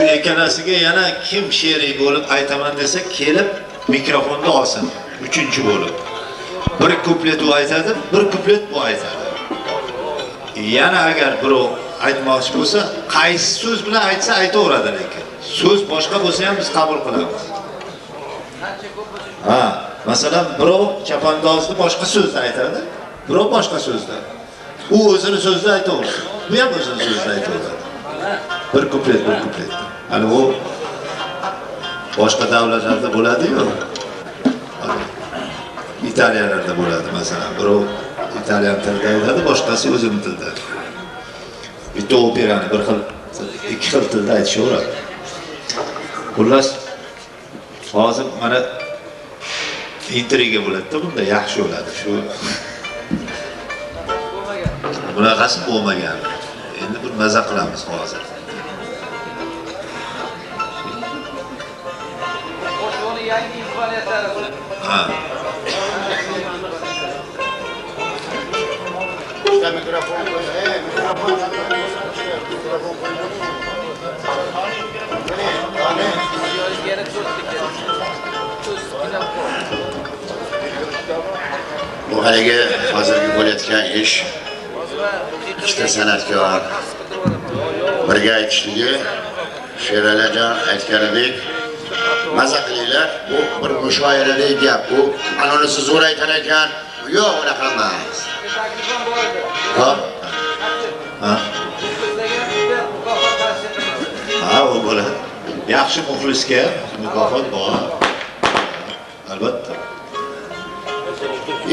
Ikkalasiga yana kim she'riy bo'lib aytaman desa kelib mikrofonni olsin. 3-bo'lib. Bir kuplet u aytadi, bir kuplet bu aytadi. Yana agar birov aytmoqchi bo'lsa, qaysi so'z bilan aytsa aytaveradi lekin. So'z boshqa bo'lsa ham biz qabul qilamiz. Ha, masalan, birov chapandozni boshqa so'zda aytadi, birov boshqa so'zda. U o'zini so'zda aytaveradi. Bu ham o'zini so'zda aytaveradi. Bir kuplet. Hani o boshqa davlatlarda bo'ladi-yu. İtalyanlarda bo'ladi masalan. Birov italyan tilida aytadi, boshqasi o'zini tilida. Bitta operani bir xil, ikki xil tilda aytishaveradi. Xullas, hozir mana intriga bo'ladi-da, bunda yaxshi bo'ladi. Shu bunaqasi bo'lmagan. Endi bir maza qilamiz hozir. Ha. Bu haligi hozirgi bo'layotgan ish ikkita san'atkor birga aytishligi, Sheralijon aytganidek maza qilinglar, bu bir mushoiradek gap. Bu anonisi zo'r aytar ekan, yo'q unaqa emas. Ha, o bo'ladi. Yaxshi muxlisga mukofot bor. Albatta.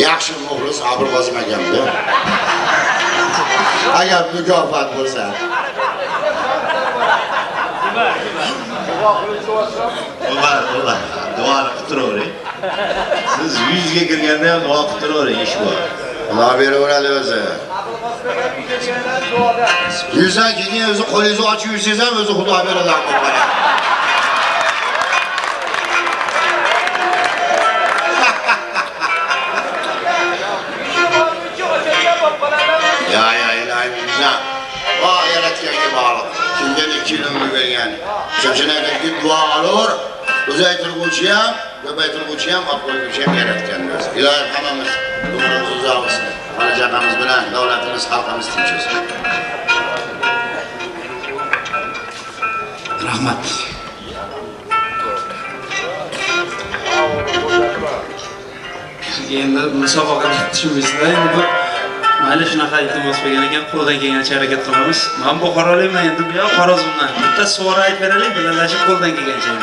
Yaxshi muxlis Abir Qozim akamda. Agar mukofot bo'lsa. Ular, duoni qiltiravering. Siz 100 ga kirganda ham duo qiltiravering, ish bor. Xudo beraveradi o'zi. 100 dan keyin o'zi qo'lingizni ochib yursangiz ham o'zi Xudo beradi ham bo'ladi. Ya, ilohim bizdan. O yaratganga bog'liq. Kimga necha ilmni bergan. Shunchaki duo olur. O'zi aytilguvchi ham, ko'paytirguvchi ham, olib ham yaratgan o'zi. Ilohim hammamiz umrimiz uzoq bo'lsin. Farzandimiz bilan davlatimiz, xalqimiz tinch bo'lsin. Rahmat. Endi musobaqaga tushimizda endi mayli shunaqa iltimos bo'lgan ekan, qo'ldan kelgancha harakat qilamiz. Men Buxorolikman, endi bu yoq Xorazmdan. Bitta savol aytib beraylik, birlashib qo'ldan kelgancha.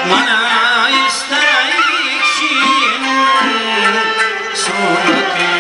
Mana isterik şirin, sonraki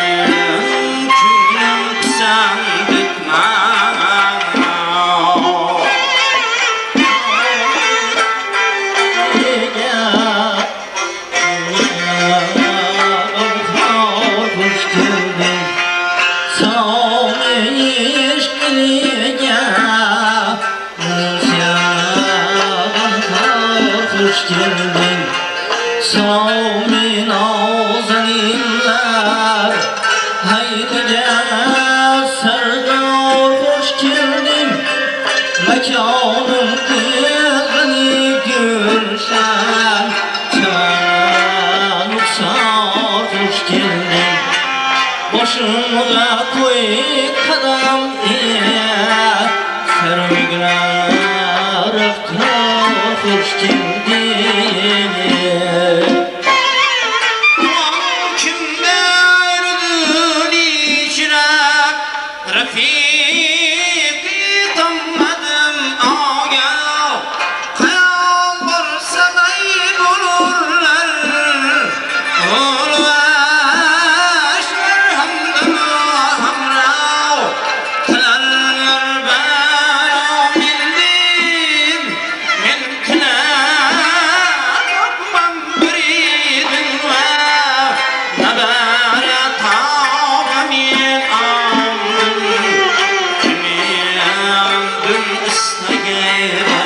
Başımda koy kadam Sermigrar aftap hoş geldin Kimde yürüdün içine Rafiqi tanmadım aga Kıyam varsa gayb olurlar Olvaşlar hamdın hamrav Kılarlar bayram bildim Mümküne bakmam biridin ve Nabara tağamin aldım Kimi aldım istagayra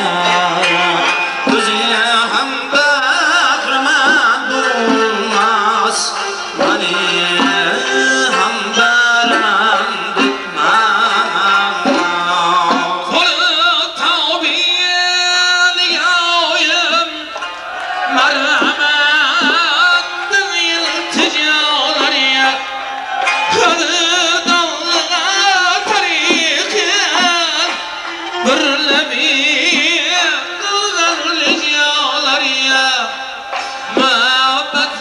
Gözüne hem bakırman bulmaz Mani hem barman dikmam Kolu tavbiyen yayım Merhametin ilticalar ya Kadı dalga tariken Hürlemi kılgan ricalar ya Muhabbet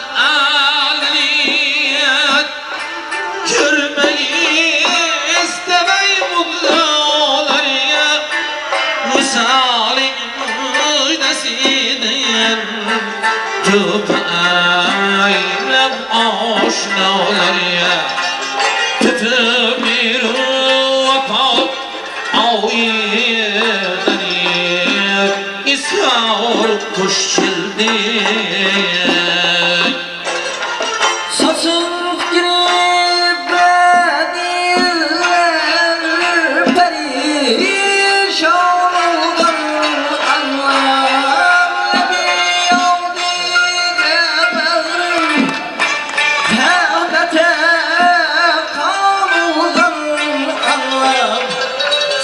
aliyet Görmeyi istemey mutlular ya Misalin müjdesidir Tüp aylem aşnalar ya Tüpü bir vapat Avyeler İshar kuş geldi Saçın girip bediller Perişan olgun anlar Nebi yavdi geberim Tevbete kalgan anlar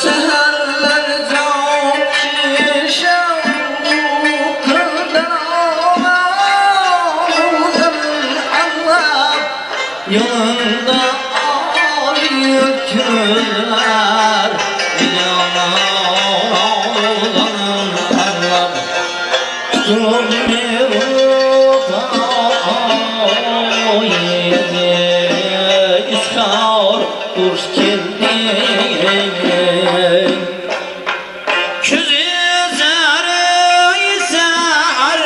Seherler çok şişem Kırdan ağlar anlar Yanında ağrıyor küller Yalan anlar İshar kuş geldin Küzü zarı sar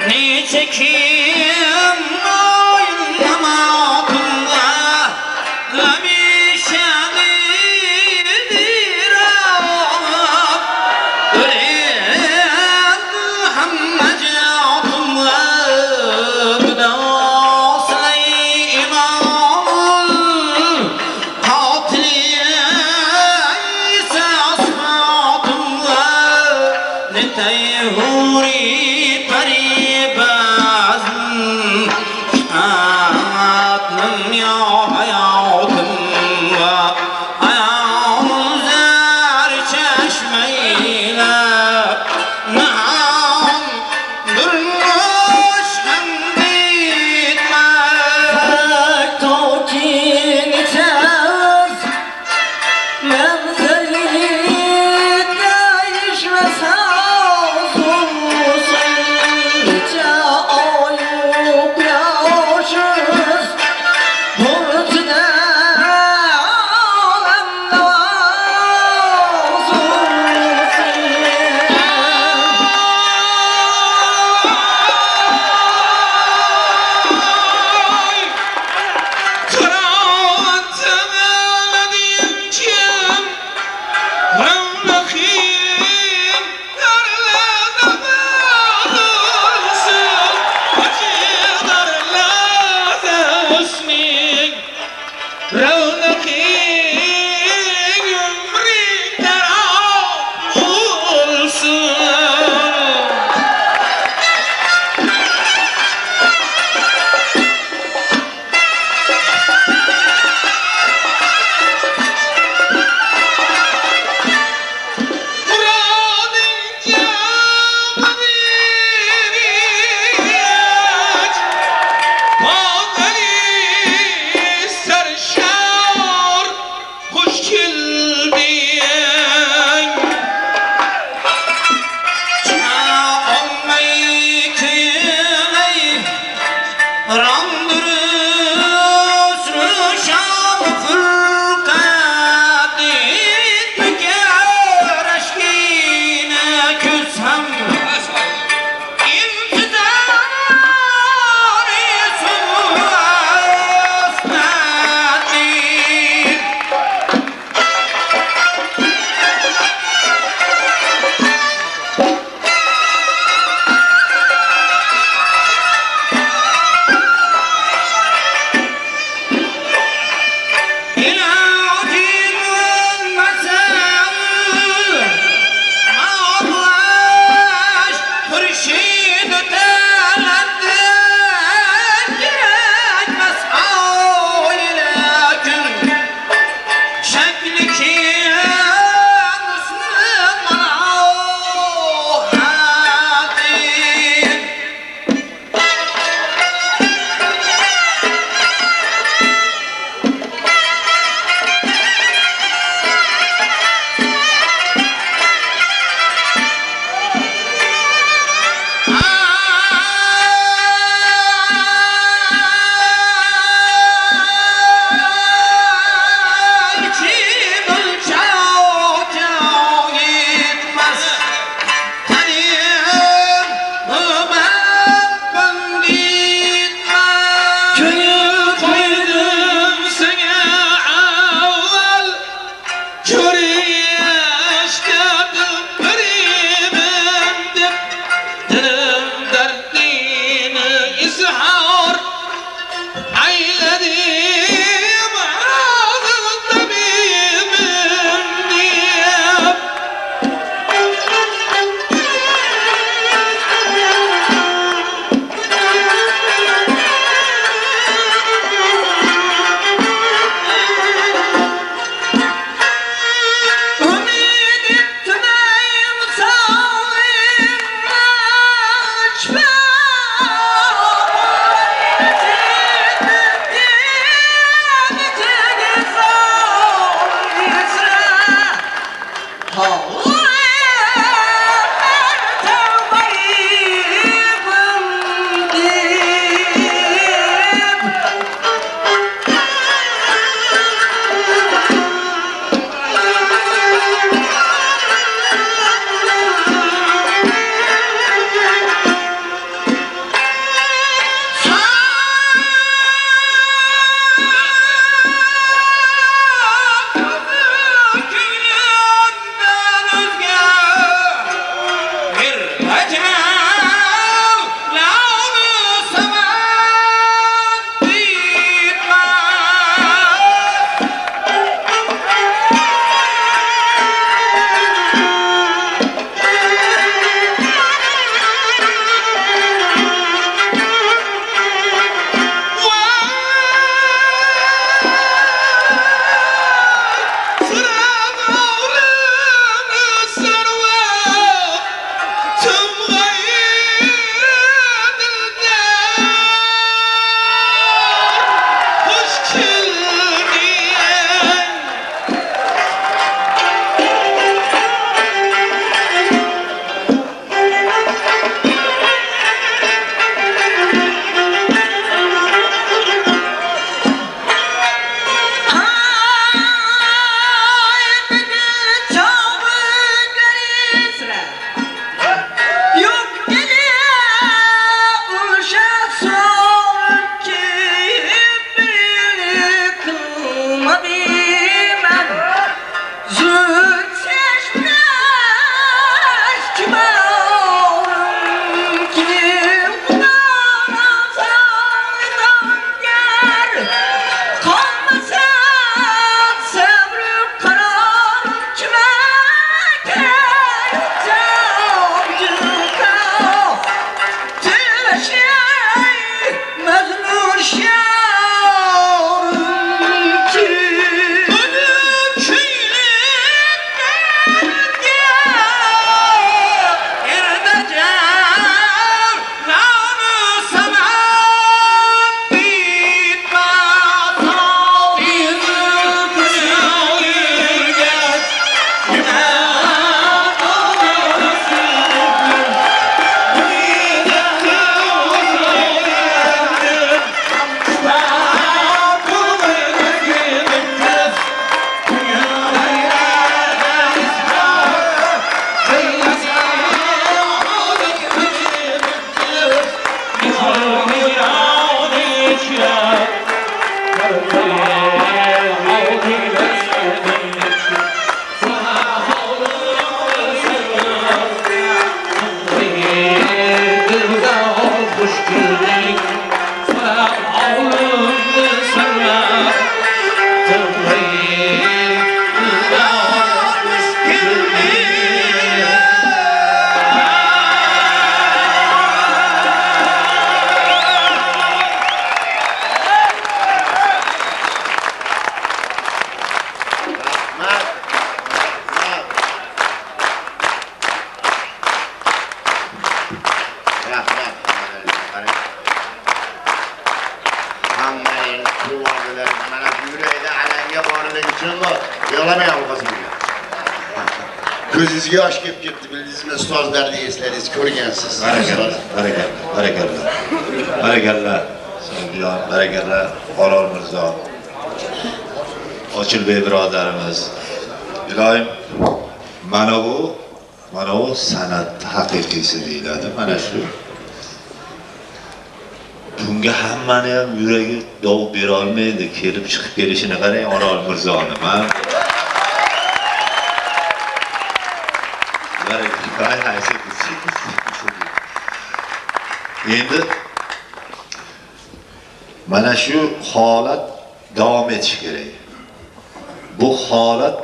Ne çekim oynamakumla Lamişanidir ağab Ölen Muhammed'akumla Gıdasay imamul hamma endi quvondilar. Mana bu yurayda alanga borligi uchun yig'lamayapman qizimga. Ko'zingizga yosh kelib ketdi, bildingizmi? Ustozlarni esladingiz, ko'rgansiz. Barakallah. Sevgilar, barakallah. Orol Mirzo. Ochilbek birodarimiz. Iloyim, mana bu san'at haqiqiysi deyiladi. Mana shu. Bunga hammani ham yuragi dov bera olmaydi. Kelib chiqib kelishini qarang, Orol Mirzoni. Endi mana shu holat davom etishi kerak. Bu holat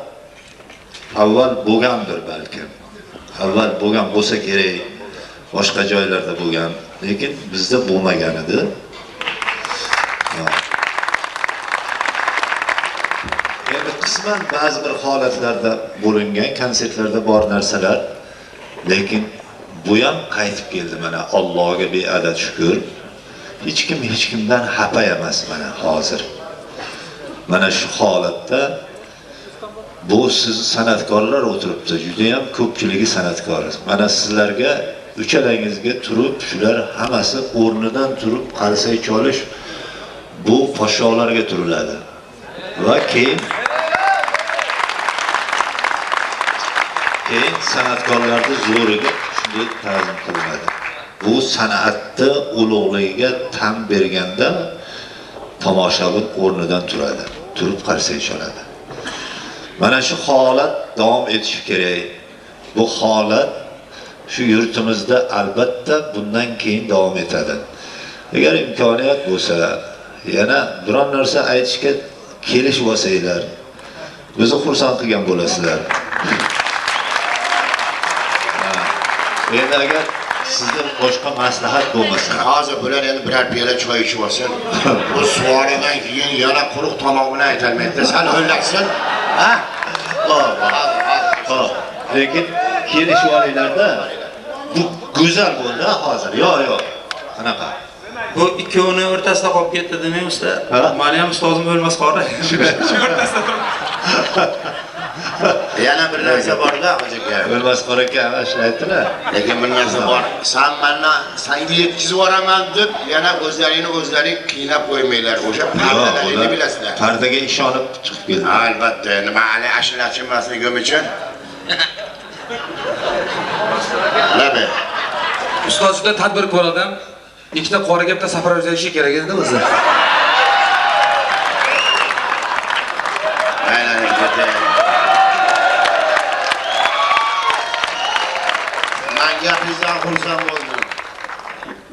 avval bo'lgandir balkim. Avval bo'lgan bo'lsa kerak, boshqa joylarda bo'lgan, lekin bizda bo'lmagan edi. Endi qisman ba'zi bir holatlarda bo'lingan, konsertlarda bor narsalar, lekin bu ham qaytib keldi mana Allohga beadad shukr. Hech kimdan xafa emas mana hozir. Mana shu holatda bu siz san'atkorlar o'tiribdi, juda ham ko'pchiligi san'atkor. Mana sizlarga uchalangizga turib, shular hammasi o'rnidan turib qalsak cholish bu podsholarga turiladi. Va keyin san'atkorlarning zo'riga shunday ta'zim qilinadi. Bu san'atni ulug'ligiga tan berganda tomoshabin o'rnidan turadi, turib qarsak choladi. Mana shu holat davom etishi kerak. Bu holat shu yurtimizda albatta bundan keyin davom etadi. Agar imkoniyat bo'lsa, yana biron narsa aytishga kelishib olsanglar, bizni xursand qilgan bo'lasizlar. Endi agar sizda boshqa maslahat bo'lmasa, hozir bular endi biror piyola choy ichib olsin. Bu savolidan keyin yana quruq tomoq bilan aytolmaydi. Sen o'ylasin. Ha? Xo'p. Lekin kelishib olinglarda. Bu go'zal bo'ldi hozir. Yo'q. Qanaqa? Bu ikkovini o'rtasida qolib ketdi demaymi usta? Meni ham ustozim o'lmas qora. Shu o'rtasida turib. Yana bir narsa bor-da, hojaka. O'lmas qora aka ana shuni aytdilar. Lekin bir narsa bor. Sen menga senga yetkazib yuboraman deb yana o'zlaring qiynab qo'ymanglar. O'sha pardalarni bilasizlar. Pardaga ishonib chiqib keldi. Albatta, nima hali ashulachi emasligim uchun. Nima? Ustoz juda tadbirkor odam. Ikkita qora gapda safar o'tkazishi kerak edi o'zi.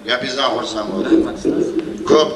Gapingizdan xursand bo'ldim. Ko'p